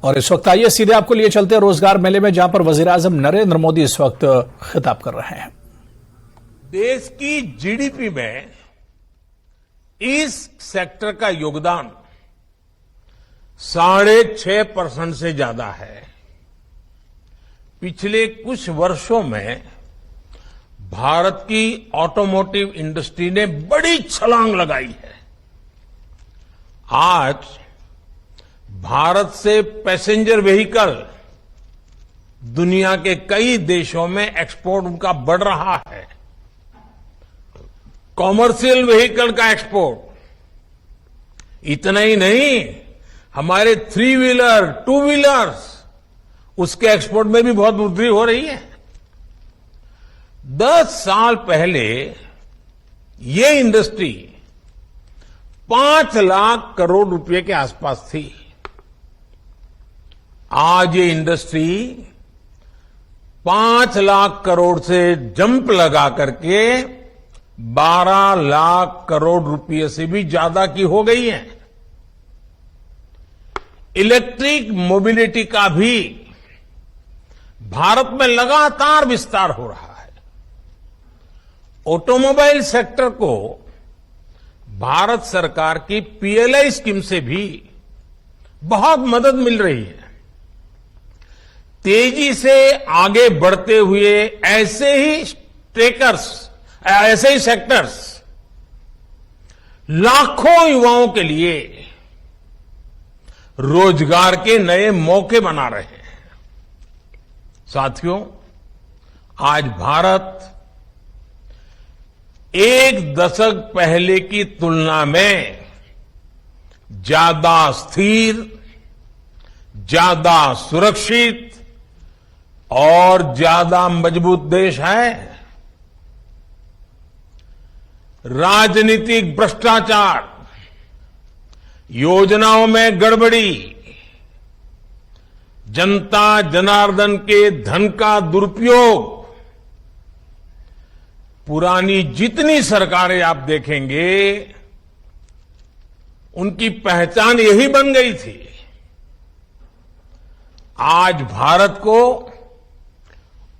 और इस वक्त आइए सीधे आपको लिए चलते हैं रोजगार मेले में, जहां पर वजीर-ए-आजम नरेंद्र मोदी इस वक्त खिताब कर रहे हैं। देश की जीडीपी में इस सेक्टर का योगदान 6.5% से ज्यादा है। पिछले कुछ वर्षों में भारत की ऑटोमोटिव इंडस्ट्री ने बड़ी छलांग लगाई है। आज भारत से पैसेंजर व्हीकल दुनिया के कई देशों में एक्सपोर्ट उनका बढ़ रहा है। कॉमर्शियल व्हीकल का एक्सपोर्ट, इतना ही नहीं, हमारे 3 व्हीलर 2 व्हीलर्स उसके एक्सपोर्ट में भी बहुत वृद्धि हो रही है। 10 साल पहले ये इंडस्ट्री 5 लाख करोड़ रुपए के आसपास थी। आज ये इंडस्ट्री 5 लाख करोड़ से जंप लगा करके 12 लाख करोड़ रुपए से भी ज्यादा की हो गई है। इलेक्ट्रिक मोबिलिटी का भी भारत में लगातार विस्तार हो रहा है। ऑटोमोबाइल सेक्टर को भारत सरकार की पीएलआई स्कीम से भी बहुत मदद मिल रही है। तेजी से आगे बढ़ते हुए ऐसे ही सेक्टर्स लाखों युवाओं के लिए रोजगार के नए मौके बना रहे हैं। साथियों, आज भारत एक दशक पहले की तुलना में ज्यादा स्थिर, ज्यादा सुरक्षित और ज्यादा मजबूत देश है। राजनीतिक भ्रष्टाचार, योजनाओं में गड़बड़ी, जनता जनार्दन के धन का दुरुपयोग, पुरानी जितनी सरकारें आप देखेंगे उनकी पहचान यही बन गई थी। आज भारत को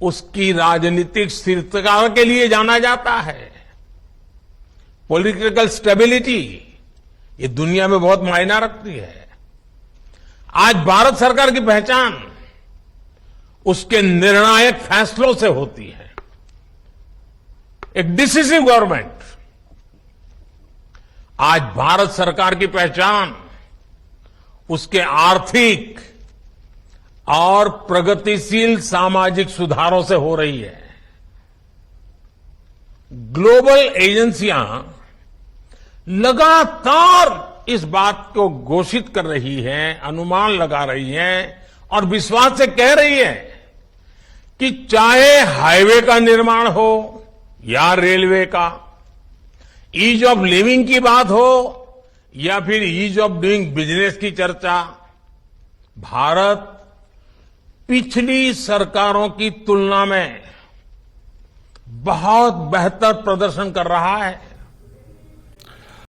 उसकी राजनीतिक स्थिरता के लिए जाना जाता है। पॉलिटिकल स्टेबिलिटी ये दुनिया में बहुत मायना रखती है। आज भारत सरकार की पहचान उसके निर्णायक फैसलों से होती है। एक डिसिसिव गवर्नमेंट। आज भारत सरकार की पहचान उसके आर्थिक और प्रगतिशील सामाजिक सुधारों से हो रही है। ग्लोबल एजेंसियां लगातार इस बात को घोषित कर रही हैं, अनुमान लगा रही हैं और विश्वास से कह रही है कि चाहे हाईवे का निर्माण हो या रेलवे का, ईज ऑफ लिविंग की बात हो या फिर ईज ऑफ डूइंग बिजनेस की चर्चा, भारत पिछली सरकारों की तुलना में बहुत बेहतर प्रदर्शन कर रहा है।